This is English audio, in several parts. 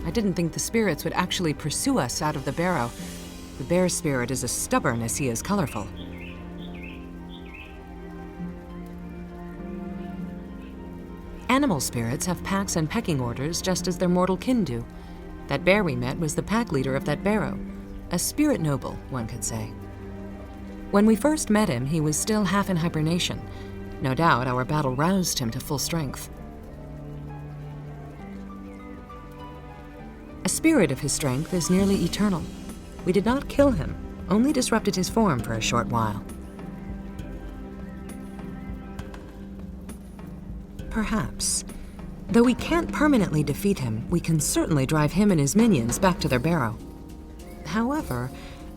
I didn't think the spirits would actually pursue us out of the barrow. The bear spirit is as stubborn as he is colorful. Animal spirits have packs and pecking orders just as their mortal kin do. That bear we met was the pack leader of that barrow. A spirit noble, one could say. When we first met him, he was still half in hibernation. No doubt our battle roused him to full strength. A spirit of his strength is nearly eternal. We did not kill him, only disrupted his form for a short while. Perhaps. Though we can't permanently defeat him, we can certainly drive him and his minions back to their barrow. However,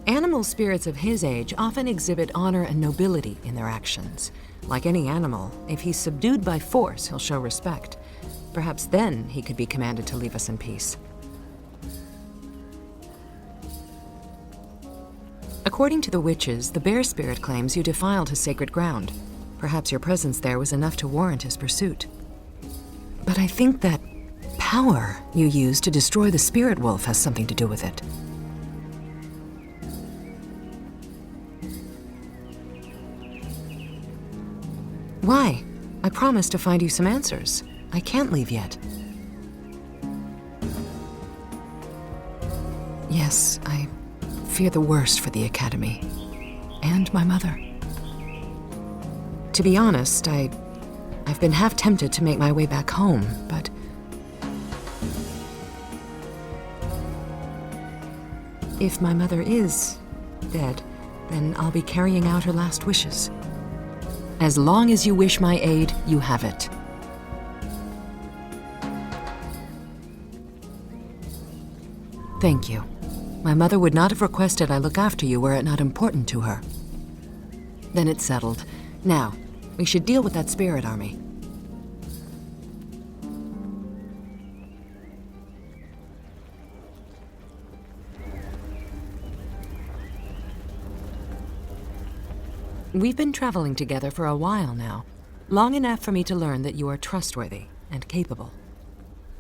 animal spirits of his age often exhibit honor and nobility in their actions. Like any animal, if he's subdued by force, he'll show respect. Perhaps then he could be commanded to leave us in peace. According to the witches, the bear spirit claims you defiled his sacred ground. Perhaps your presence there was enough to warrant his pursuit. But I think that power you used to destroy the spirit wolf has something to do with it. Why? I promised to find you some answers. I can't leave yet. Yes, I fear the worst for the Academy. And my mother. To be honest, I've been half tempted to make my way back home, but... If my mother is dead, then I'll be carrying out her last wishes. As long as you wish my aid, you have it. Thank you. My mother would not have requested I look after you were it not important to her. Then it's settled. Now, we should deal with that spirit army. We've been traveling together for a while now, long enough for me to learn that you are trustworthy and capable.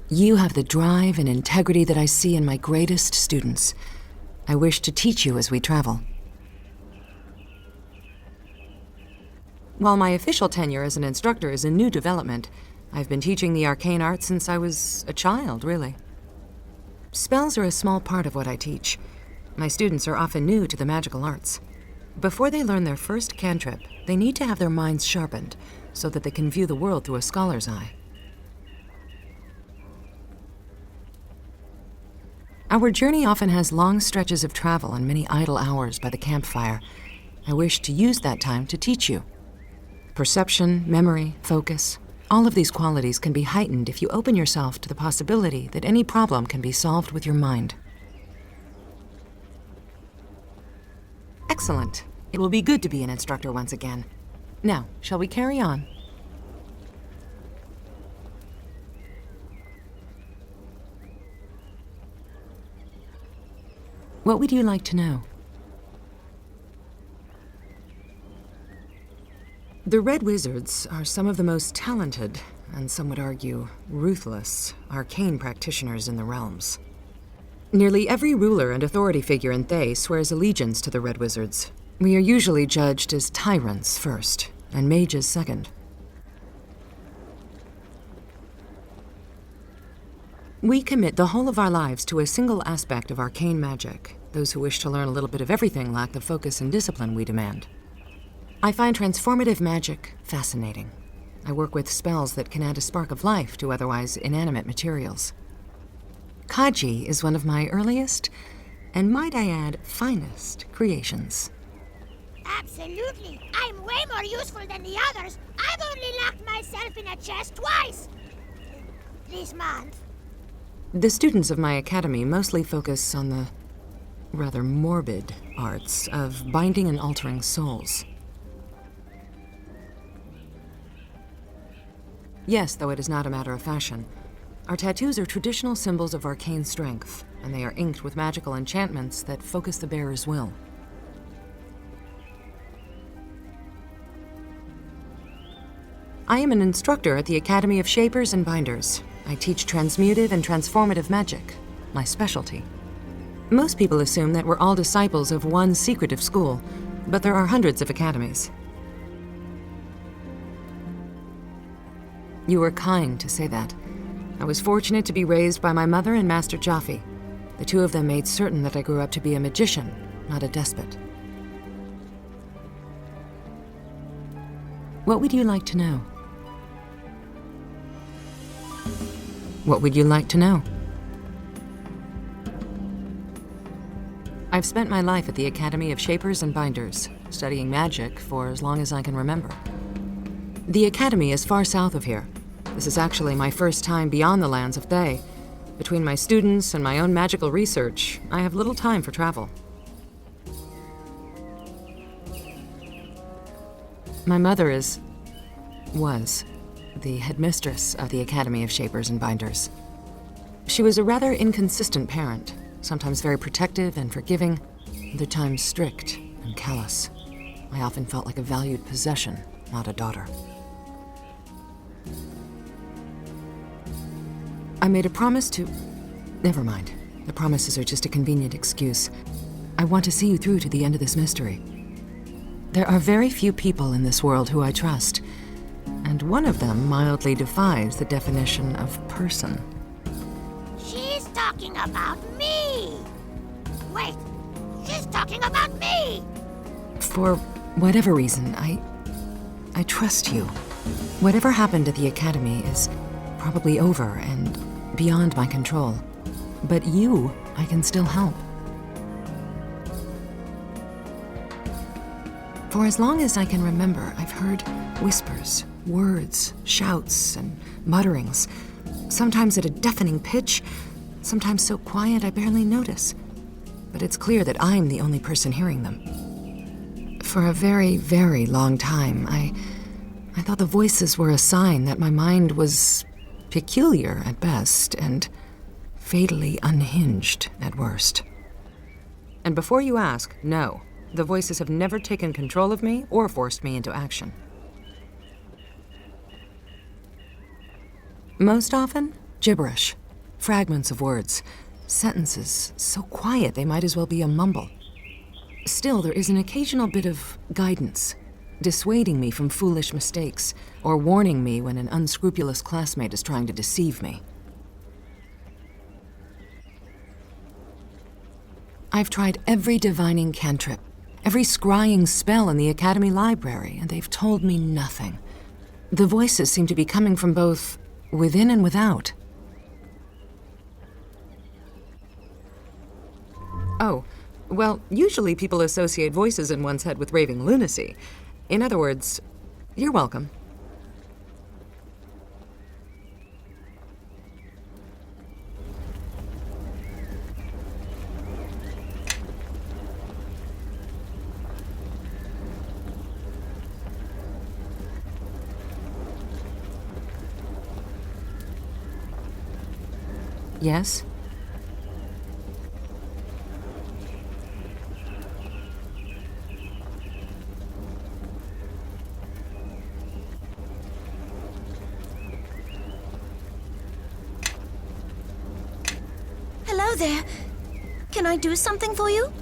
You have the drive and integrity that I see in my greatest students. I wish to teach you as we travel. While my official tenure as an instructor is a new development, I've been teaching the arcane arts since I was a child, really. Spells are a small part of what I teach. My students are often new to the magical arts. Before they learn their first cantrip, they need to have their minds sharpened so that they can view the world through a scholar's eye. Our journey often has long stretches of travel and many idle hours by the campfire. I wish to use that time to teach you. Perception, memory, focus, all of these qualities can be heightened if you open yourself to the possibility that any problem can be solved with your mind. Excellent. It will be good to be an instructor once again. Now, shall we carry on? What would you like to know? The Red Wizards are some of the most talented, and some would argue ruthless, arcane practitioners in the realms. Nearly every ruler and authority figure in Thay swears allegiance to the Red Wizards. We are usually judged as tyrants first, and mages second. We commit the whole of our lives to a single aspect of arcane magic. Those who wish to learn a little bit of everything lack the focus and discipline we demand. I find transformative magic fascinating. I work with spells that can add a spark of life to otherwise inanimate materials. Kaji is one of my earliest, and might I add, finest creations. Absolutely! I'm way more useful than the others! I've only locked myself in a chest twice! This month. The students of my academy mostly focus on the rather morbid arts of binding and altering souls. Yes, though it is not a matter of fashion. Our tattoos are traditional symbols of arcane strength, and they are inked with magical enchantments that focus the bearer's will. I am an instructor at the Academy of Shapers and Binders. I teach transmutive and transformative magic. my specialty. Most people assume that we're all disciples of one secretive school, but there are hundreds of academies. You were kind to say that. I was fortunate to be raised by my mother and Master Jaffe. The two of them made certain that I grew up to be a magician, not a despot. What would you like to know? What would you like to know? I've spent my life at the Academy of Shapers and Binders, studying magic for as long as I can remember. The Academy is far south of here. This is actually my first time beyond the lands of Thay. Between my students and my own magical research, I have little time for travel. My mother was the headmistress of the Academy of Shapers and Binders. She was a rather inconsistent parent, sometimes very protective and forgiving, other times strict and callous. I often felt like a valued possession, not a daughter. I made a promise to... Never mind. The promises are just a convenient excuse. I want to see you through to the end of this mystery. There are very few people in this world who I trust, and one of them mildly defies the definition of person. She's talking about me! Wait, she's talking about me! For whatever reason, I trust you. Whatever happened at the Academy is probably over and beyond my control. But you, I can still help. For as long as I can remember, I've heard whispers, words, shouts, and mutterings. Sometimes at a deafening pitch, sometimes so quiet I barely notice. But it's clear that I'm the only person hearing them. For a very, very long time, I thought the voices were a sign that my mind was peculiar at best and fatally unhinged at worst. And before you ask, no, the voices have never taken control of me or forced me into action. Most often, gibberish, fragments of words, sentences so quiet they might as well be a mumble. Still, there is an occasional bit of guidance, dissuading me from foolish mistakes, or warning me when an unscrupulous classmate is trying to deceive me. I've tried every divining cantrip, every scrying spell in the Academy library, and they've told me nothing. The voices seem to be coming from both within and without. Oh, well, usually people associate voices in one's head with raving lunacy. In other words, you're welcome. Yes? Hello there. Can I do something for you?